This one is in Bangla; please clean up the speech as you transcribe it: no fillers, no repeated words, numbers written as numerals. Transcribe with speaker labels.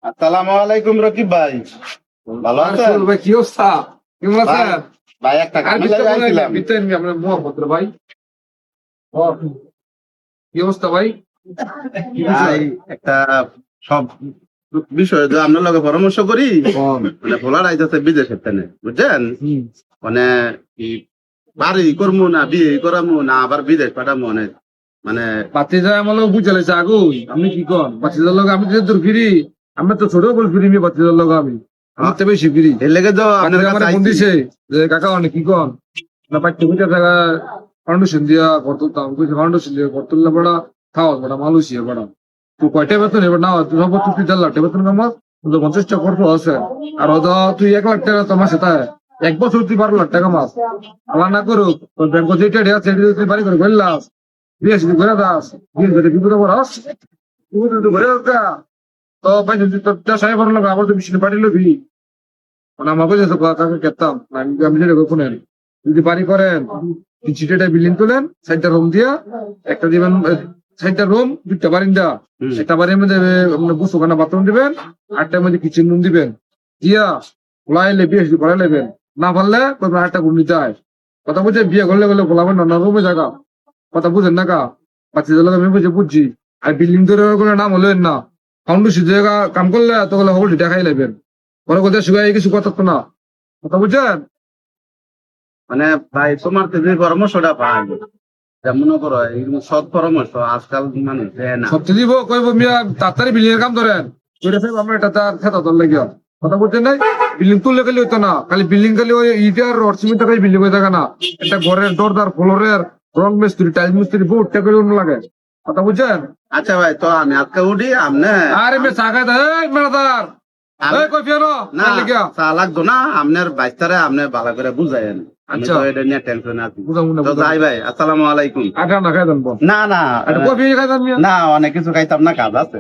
Speaker 1: আসসালামু আলাইকুম রকিব ভাই, ভালো আছেন?
Speaker 2: ভাই কি অবস্থা? কেমন আছেন?
Speaker 1: ভাই একটা কামে লাগাইছিলাম।
Speaker 2: ভাই কি অবস্থা ভাই?
Speaker 1: ভাই একটা সব বিষয়ে যে আপনার লগে পরামর্শ করি, মানে ভোলার আইতাছে বিদেশের তেনে, বুঝছেন? মানে কি বাড়ি করবো না বিয়ে করামু না আবার বিদেশ পাঠামু, মানে
Speaker 2: বাতি যায় আমার লোক বুঝে লাগছে আগুই। আপনি কি কন বাতি যার লোক? আমি যে তোর ফিরি, আমরা তো ছোট বল ফিরি মি বাতি যার লোক আমি আমার তো বেশি ফিরি।
Speaker 1: এর লেগে তো আপনার
Speaker 2: আমার
Speaker 1: কাছে
Speaker 2: ফোন
Speaker 1: আইছি।
Speaker 2: দিছে যে কাকা অনেক কি কন না পাইতে বুঝে থাকা ফাউন্ডেশন দিয়া করতাম ফাউন্ডেশন দিয়ে করতুল্লা বড়া খাওয়া বড়া মালয়েশিয়া বড়া তুই কয়টা বেতন এবার না তুই সব তুই 3 লাখ টাকা বেতন কামাস, 50টা খরচ আছে। আর ওদা তুই 1 লাখ টাকা তোমার সাথে 1 বছর তুই 12 লাখ টাকা মাস আল্লাহ না করুক তোর ব্যাংক যেটা আছে তুই বাড়ি করে ফেললাস, বিয়ে শুরু করে দাস, বিয়ে করে বিপদে পড়াস, বিপদে ঘরে তো ভাই যদি তোর সাহেব লাগা আবার তো বিষ্ণু পাঠিয়ে লবি মানে আমাকে যে কাকে কেতাম আমি যেটা শুনেন যদি বাড়ি করেন চিঠিটা বিল্ডিং তোলেন 6টা রুম দিয়া একটা দিবেন, 6টা রুম 2টা বারিন্দা, একটা বাড়ির মধ্যে গোসলখানা বাথরুম দিবেন, 8টার মধ্যে কিচেন রুম দিবেন দিয়া লাইলে বিয়ে শুরু করে নেবেন। না পারলে করবেন 8টা রুম নিতে হয়। কথা বুঝে বিয়ে করলে গেলে বলাবেন না রুমে জায়গা, কথা বুঝেন না কা বাচ্চাদের আমি বুঝছি। আর বিল্ডিং ধরে কোনো নাম হলেন না ফাউন্ডেশন জায়গা কাম করলে এতগুলো হোল্ড দেখাই নেবেন, পরে কোথায় শুকাই কিছু কথা তো না, কথা বুঝছেন?
Speaker 1: মানে ভাই তোমার থেকে যে পরামর্শটা পাই, মনে করো এরকম সৎ পরামর্শ আজকাল মানুষ দেয় না।
Speaker 2: সত্যি দিব কইব মিয়া তাড়াতাড়ি বিল্ডিং এর কাম ধরেন করে ফেলব আমরা এটা তার খেতা তোর লাগিয়া, কথা বলছেন নাই? বিল্ডিং তুললে খালি হইতো না, খালি বিল্ডিং খালি ওই ইটার রড সিমেন্ট খালি বিল্ডিং হয়ে থাকে না, একটা ঘরের দরদার ফ্লোরের রং মিস্ত্রি টাইল মিস্ত্রি বহুটা করে অন্য লাগে, কথা বুঝছেন?
Speaker 1: আচ্ছা ভাই, তো আমি আজকে উঠি আমনে
Speaker 2: আরে মে চা খাই দেয় মেলাদার এই কই ফেরো
Speaker 1: না
Speaker 2: লাগিয়া
Speaker 1: চা লাগতো না, আপনার বাইস্তারে আপনি ভালো করে বুঝাইন। আমি
Speaker 2: আচ্ছা।
Speaker 1: তো এটা নিয়ে টেনশন আছি।
Speaker 2: বুঝাবো না
Speaker 1: তো যাই ভাই, আসসালামু আলাইকুম।
Speaker 2: আটা না খাই দেন
Speaker 1: না না
Speaker 2: কফি খাই দেন মিয়া
Speaker 1: না, অনেক কিছু খাইতাম না, কাজ আছে।